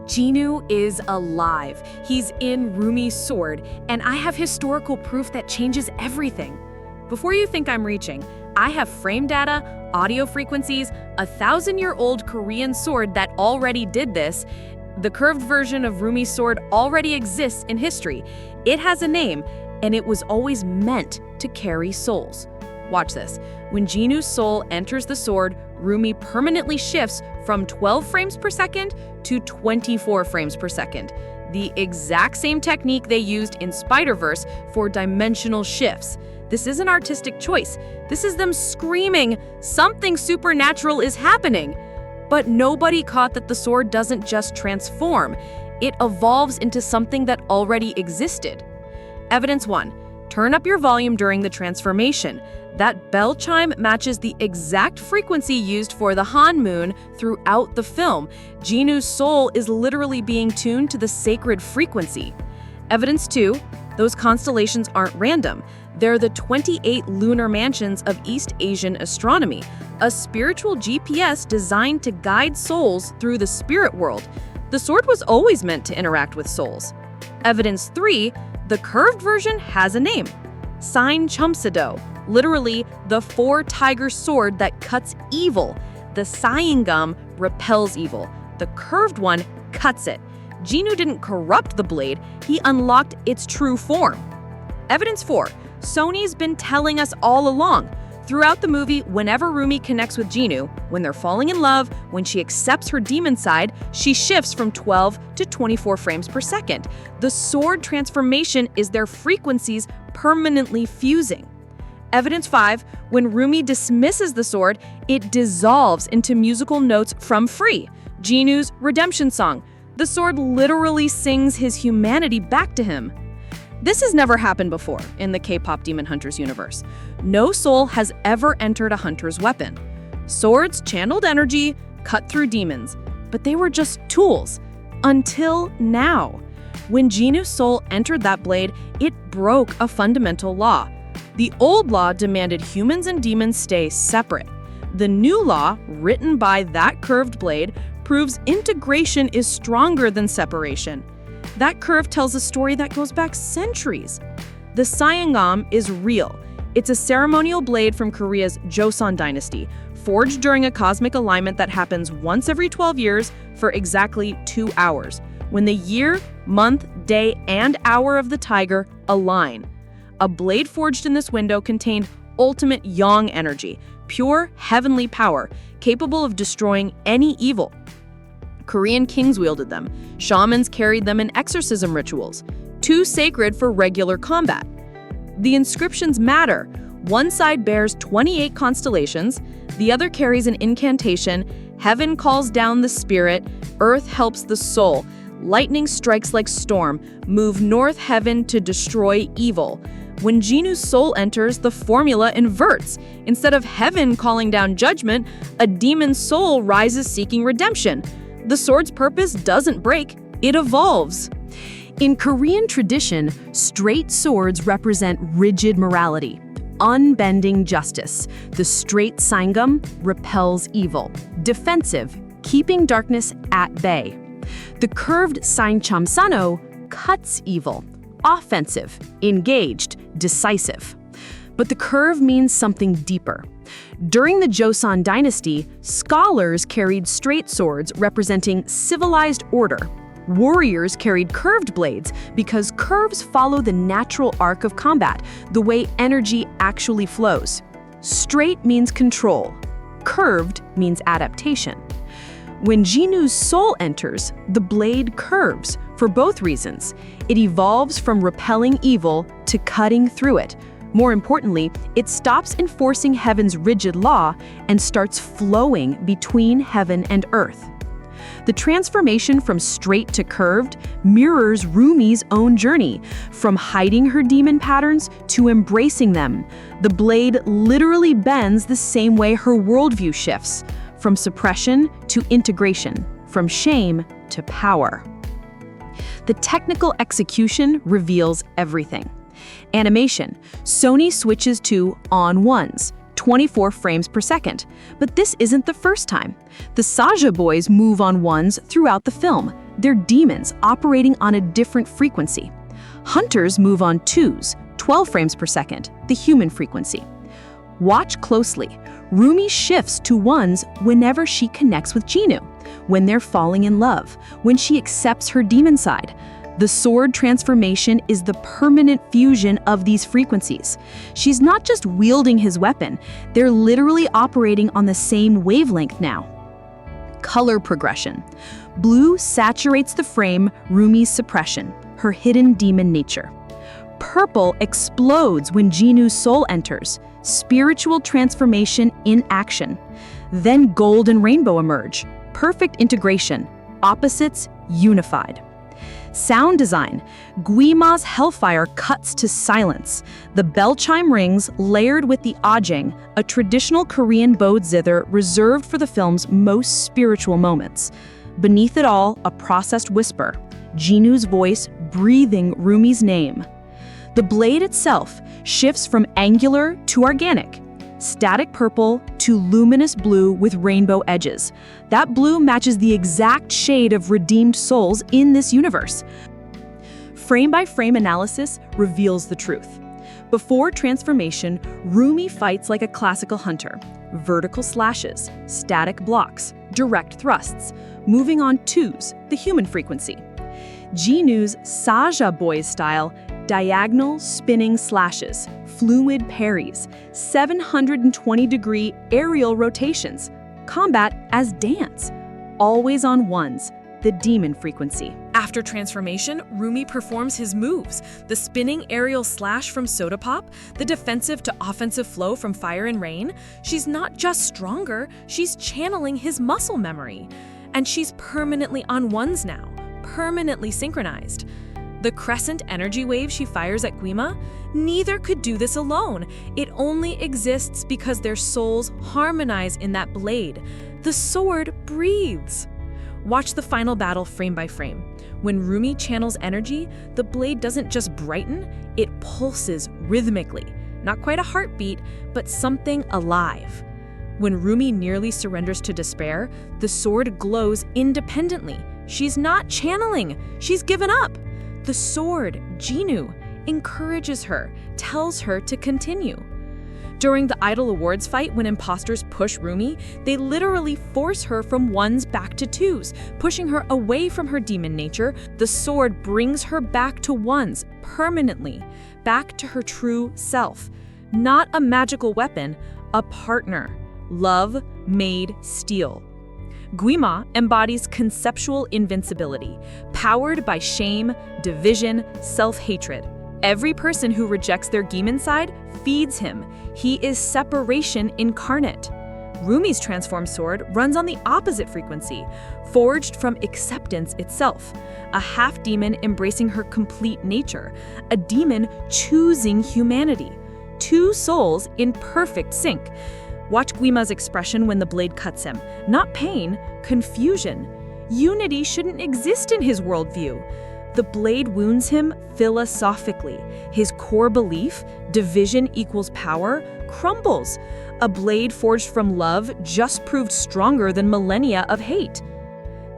Genu is alive. He's in Rumi's sword, and I have historical proof that changes everything. Before you think I'm reaching, I have frame data, audio frequencies, a 1,000-year-old Korean sword that already did this. The curved version of Rumi's sword already exists in history. It has a name, and it was always meant to carry souls. Watch this. When Genu's soul enters the sword, Rumi permanently shifts from 12 frames per second to 24 frames per second. The exact same technique they used in Spider-Verse for dimensional shifts. This isn't artistic choice. This is them screaming, something supernatural is happening. But nobody caught that the sword doesn't just transform. It evolves into something that already existed. Evidence 1. Turn up your volume during the transformation. That bell chime matches the exact frequency used for the Han moon throughout the film. Genu's soul is literally being tuned to the sacred frequency. Evidence 2. Those constellations aren't random. They're the 28 lunar mansions of East Asian astronomy, a spiritual GPS designed to guide souls through the spirit world. The sword was always meant to interact with souls. Evidence 3. The curved version has a name. Sign Chumsado, literally the four-tiger sword that cuts evil. The Syangam repels evil. The curved one cuts it. Genu didn't corrupt the blade, he unlocked its true form. Evidence 4. Sony's been telling us all along. Throughout the movie, whenever Rumi connects with Genu, when they're falling in love, when she accepts her demon side, she shifts from 12 to 24 frames per second. The sword transformation is their frequencies permanently fusing. Evidence 5. When Rumi dismisses the sword, it dissolves into musical notes from Free, Genu's redemption song. The sword literally sings his humanity back to him. This has never happened before in the K-pop Demon Hunters universe. No soul has ever entered a hunter's weapon. Swords channeled energy, cut through demons, but they were just tools. Until now. When Genu's soul entered that blade, it broke a fundamental law. The old law demanded humans and demons stay separate. The new law, written by that curved blade, proves integration is stronger than separation. That curve tells a story that goes back centuries. The Syangam is real. It's a ceremonial blade from Korea's Joseon dynasty, forged during a cosmic alignment that happens once every 12 years for exactly 2 hours, when the year, month, day, and hour of the tiger align. A blade forged in this window contained ultimate yang energy, pure heavenly power, capable of destroying any evil. Korean kings wielded them. Shamans carried them in exorcism rituals, too sacred for regular combat. The inscriptions matter. One side bears 28 constellations, the other carries an incantation. Heaven calls down the spirit, earth helps the soul. Lightning strikes like storm, move north heaven to destroy evil. When Genu's soul enters, the formula inverts. Instead of heaven calling down judgment, a demon's soul rises seeking redemption. The sword's purpose doesn't break, it evolves. In Korean tradition, straight swords represent rigid morality, unbending justice. The straight Sangam repels evil, defensive, keeping darkness at bay. The curved Sano cuts evil, offensive, engaged, decisive. But the curve means something deeper. During the Joseon dynasty, scholars carried straight swords representing civilized order. Warriors carried curved blades because curves follow the natural arc of combat, the way energy actually flows. Straight means control. Curved means adaptation. When Genu's soul enters, the blade curves for both reasons. It evolves from repelling evil to cutting through it. More importantly, it stops enforcing heaven's rigid law and starts flowing between heaven and earth. The transformation from straight to curved mirrors Rumi's own journey, from hiding her demon patterns to embracing them. The blade literally bends the same way her worldview shifts, from suppression to integration, from shame to power. The technical execution reveals everything. Animation. Sony switches to on-ones, 24 frames per second. But this isn't the first time. The Saja boys move on ones throughout the film. They're demons operating on a different frequency. Hunters move on 2s, 12 frames per second, the human frequency. Watch closely. Rumi shifts to 1s whenever she connects with Jinu, when they're falling in love, when she accepts her demon side. The sword transformation is the permanent fusion of these frequencies. She's not just wielding his weapon, they're literally operating on the same wavelength now. Color progression. Blue saturates the frame, Rumi's suppression, her hidden demon nature. Purple explodes when Jinu's soul enters, spiritual transformation in action. Then gold and rainbow emerge, perfect integration, opposites unified. Sound design. Guima's hellfire cuts to silence. The bell chime rings, layered with the ajeng, a traditional Korean bowed zither reserved for the film's most spiritual moments. Beneath it all, a processed whisper, Jinu's voice breathing Rumi's name. The blade itself shifts from angular to organic, static purple to luminous blue with rainbow edges. That blue matches the exact shade of redeemed souls in this universe. Frame-by-frame analysis reveals the truth. Before transformation, Rumi fights like a classical hunter. Vertical slashes, static blocks, direct thrusts, moving on 2s, the human frequency. Jinu's Saja Boys style, diagonal spinning slashes, fluid parries, 720-degree aerial rotations, combat as dance, always on 1s, the demon frequency. After transformation, Rumi performs his moves, the spinning aerial slash from Soda Pop, the defensive to offensive flow from Fire and Rain. She's not just stronger, she's channeling his muscle memory. And she's permanently on 1s now, permanently synchronized. The crescent energy wave she fires at Guima, neither could do this alone. It only exists because their souls harmonize in that blade. The sword breathes. Watch the final battle frame by frame. When Rumi channels energy, the blade doesn't just brighten, it pulses rhythmically. Not quite a heartbeat, but something alive. When Rumi nearly surrenders to despair, the sword glows independently. She's not channeling, she's given up. The sword, Jinu, encourages her, tells her to continue. During the Idol Awards fight, when imposters push Rumi, they literally force her from 1s back to 2s, pushing her away from her demon nature. The sword brings her back to 1s, permanently, back to her true self. Not a magical weapon, a partner. Love made steel. Guima embodies conceptual invincibility, powered by shame, division, self-hatred. Every person who rejects their demon side feeds him. He is separation incarnate. Rumi's transformed sword runs on the opposite frequency, forged from acceptance itself. A half-demon embracing her complete nature, a demon choosing humanity. 2 souls in perfect sync. Watch Guima's expression when the blade cuts him. Not pain, confusion. Unity shouldn't exist in his worldview. The blade wounds him philosophically. His core belief, division equals power, crumbles. A blade forged from love just proved stronger than millennia of hate.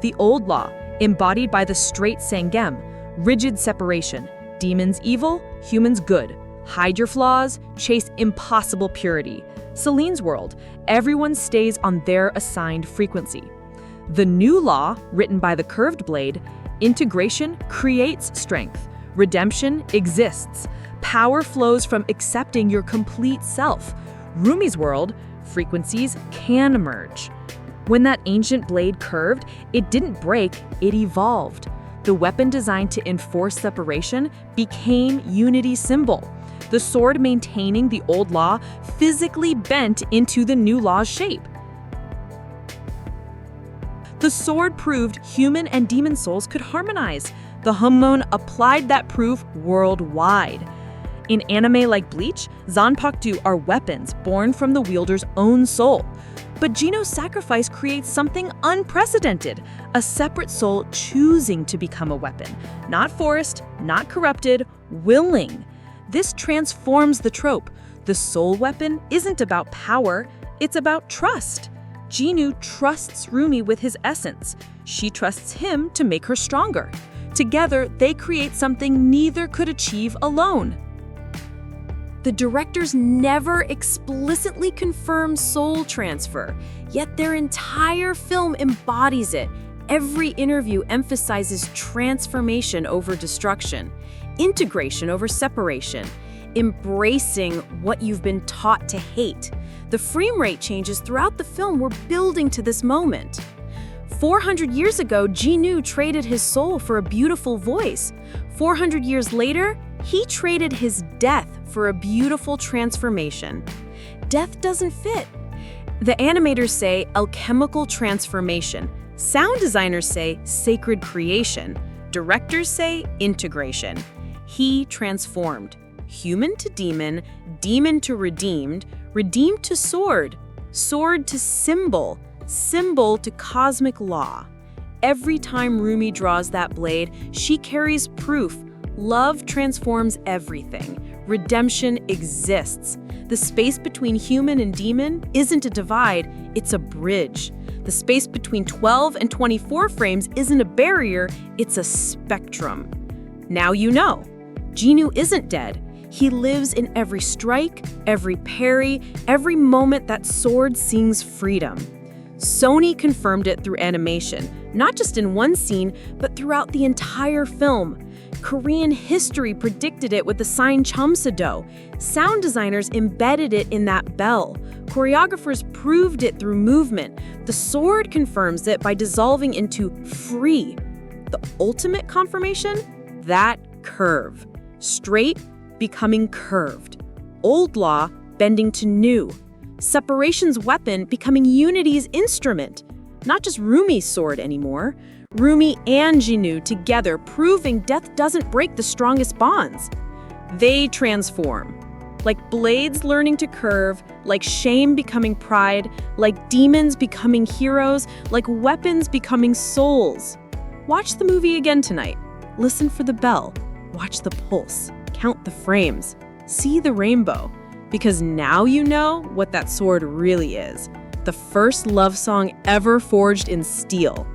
The old law, embodied by the straight Sangam, rigid separation. Demons evil, humans good. Hide your flaws, chase impossible purity. Celine's world, everyone stays on their assigned frequency. The new law, written by the curved blade, integration creates strength. Redemption exists. Power flows from accepting your complete self. Rumi's world, frequencies can emerge. When that ancient blade curved, it didn't break, it evolved. The weapon designed to enforce separation became unity's symbol. The sword maintaining the old law physically bent into the new law's shape. The sword proved human and demon souls could harmonize. The Hammon applied that proof worldwide. In anime like Bleach, Zanpakuto are weapons born from the wielder's own soul. But Genu's sacrifice creates something unprecedented, a separate soul choosing to become a weapon. Not forced, not corrupted, willing. This transforms the trope. The soul weapon isn't about power, it's about trust. Jinu trusts Rumi with his essence. She trusts him to make her stronger. Together, they create something neither could achieve alone. The directors never explicitly confirm soul transfer, yet their entire film embodies it. Every interview emphasizes transformation over destruction, integration over separation, embracing what you've been taught to hate. The frame rate changes throughout the film were building to this moment. 400 years ago, Genu traded his soul for a beautiful voice. 400 years later, he traded his death for a beautiful transformation. Death doesn't fit. The animators say alchemical transformation. Sound designers say sacred creation. Directors say integration. He transformed. Human to demon, demon to redeemed, redeemed to sword, sword to symbol, symbol to cosmic law. Every time Rumi draws that blade, she carries proof. Love transforms everything. Redemption exists. The space between human and demon isn't a divide, it's a bridge. The space between 12 and 24 frames isn't a barrier, it's a spectrum. Now you know. Genu isn't dead. He lives in every strike, every parry, every moment that sword sings freedom. Sony confirmed it through animation, not just in one scene, but throughout the entire film. Korean history predicted it with the sign Chomsa-do. Sound designers embedded it in that bell. Choreographers proved it through movement. The sword confirms it by dissolving into free. The ultimate confirmation? That curve. Straight becoming curved. Old law bending to new. Separation's weapon becoming unity's instrument. Not just Rumi's sword anymore. Rumi and Genu together proving death doesn't break the strongest bonds. They transform. Like blades learning to curve, like shame becoming pride, like demons becoming heroes, like weapons becoming souls. Watch the movie again tonight. Listen for the bell. Watch the pulse. Count the frames. See the rainbow. Because now you know what that sword really is. The first love song ever forged in steel.